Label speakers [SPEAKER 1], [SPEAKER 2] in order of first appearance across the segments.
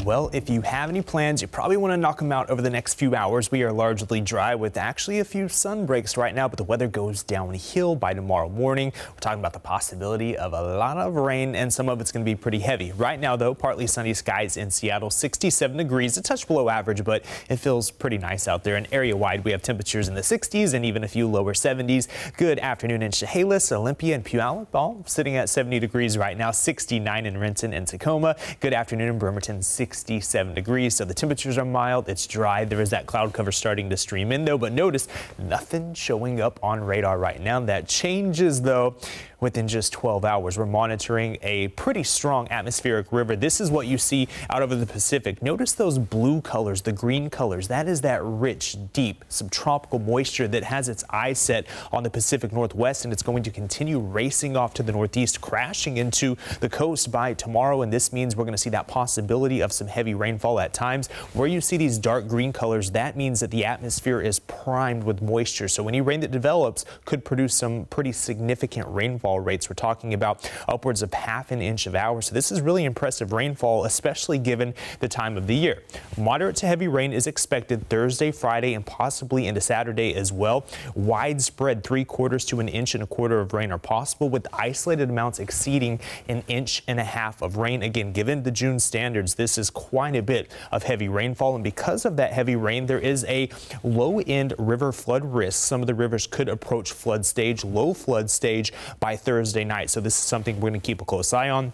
[SPEAKER 1] Well, if you have any plans, you probably want to knock them out over the next few hours. We are largely dry with actually a few sun breaks right now, but the weather goes downhill by tomorrow morning. We're talking about the possibility of a lot of rain, and some of it's going to be pretty heavy. Right now, though, partly sunny skies in Seattle, 67 degrees, a touch below average, but it feels pretty nice out there. And area-wide, we have temperatures in the 60s and even a few lower 70s. Good afternoon in Chehalis, Olympia, and Puyallup, all sitting at 70 degrees right now, 69 in Renton and Tacoma. Good afternoon in Bremerton, 67 degrees. So the temperatures are mild. It's dry. There is that cloud cover starting to stream in, though. But notice nothing showing up on radar right now. That changes, though, within just 12 hours. We're monitoring a pretty strong atmospheric river. This is what you see out over the Pacific. Notice those blue colors, the green colors. That is that rich, deep subtropical moisture that has its eyes set on the Pacific Northwest, and it's going to continue racing off to the northeast, crashing into the coast by tomorrow. And this means we're going to see that possibility of some heavy rainfall at times. Where you see these dark green colors, that means that the atmosphere is primed with moisture. So any rain that develops could produce some pretty significant rainfall rates. We're talking about upwards of ½ an inch of hour. So this is really impressive rainfall, especially given the time of the year. Moderate to heavy rain is expected Thursday, Friday, and possibly into Saturday as well. Widespread 3/4 to 1.25 inches of rain are possible, with isolated amounts exceeding 1.5 inches of rain. Again, given the June standards, this is quite a bit of heavy rainfall. And because of that heavy rain, there is a low-end river flood risk. Some of the rivers could approach flood stage, low flood stage by Thursday night. So this is something we're going to keep a close eye on.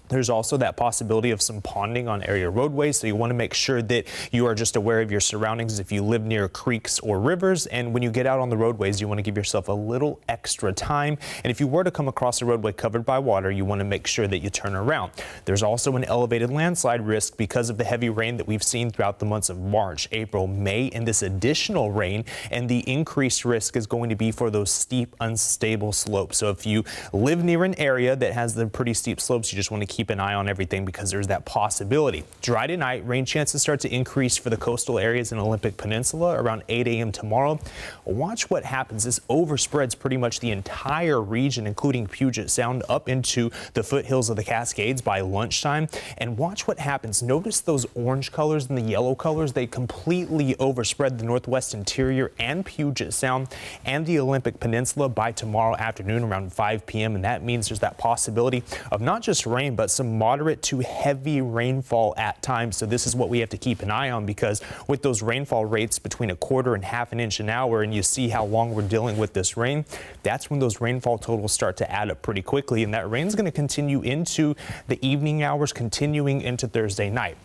[SPEAKER 1] There's also that possibility of some ponding on area roadways, so you want to make sure that you are just aware of your surroundings if you live near creeks or rivers. And when you get out on the roadways, you want to give yourself a little extra time. And if you were to come across a roadway covered by water, you want to make sure that you turn around. There's also an elevated landslide risk because of the heavy rain that we've seen throughout the months of March, April, May, and this additional rain. And the increased risk is going to be for those steep, unstable slopes. So if you live near an area that has the pretty steep slopes, you just want to keep an eye on everything because there's that possibility. Dry tonight, rain chances start to increase for the coastal areas in Olympic Peninsula around 8 a.m. tomorrow. Watch what happens. This overspreads pretty much the entire region, including Puget Sound, up into the foothills of the Cascades by lunchtime. And watch what happens. Notice those orange colors and the yellow colors. They completely overspread the northwest interior and Puget Sound and the Olympic Peninsula by tomorrow afternoon around 5 p.m. And that means there's that possibility of not just rain, but some moderate to heavy rainfall at times. So this is what we have to keep an eye on, because with those rainfall rates between 1/4 and ½ an inch an hour, and you see how long we're dealing with this rain, that's when those rainfall totals start to add up pretty quickly. And that rain is going to continue into the evening hours, continuing into Thursday night.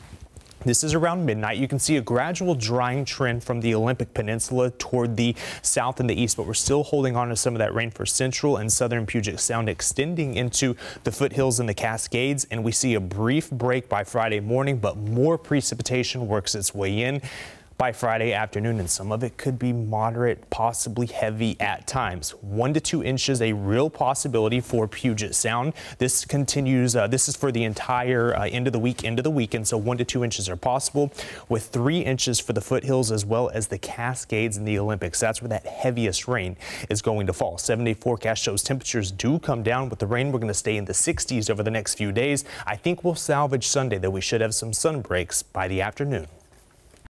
[SPEAKER 1] This is around midnight. You can see a gradual drying trend from the Olympic Peninsula toward the south and the east, but we're still holding on to some of that rain for central and southern Puget Sound, extending into the foothills and the Cascades. And we see a brief break by Friday morning, but more precipitation works its way in by Friday afternoon, and some of it could be moderate, possibly heavy at times. 1 to 2 inches, a real possibility for Puget Sound. This continues. This is for the entire end of the weekend. So 1 to 2 inches are possible, with 3 inches for the foothills as well as the Cascades and the Olympics. That's where that heaviest rain is going to fall. 7-day forecast shows temperatures do come down with the rain. We're going to stay in the 60s over the next few days. I think we'll salvage Sunday, though we should have some sun breaks by the afternoon.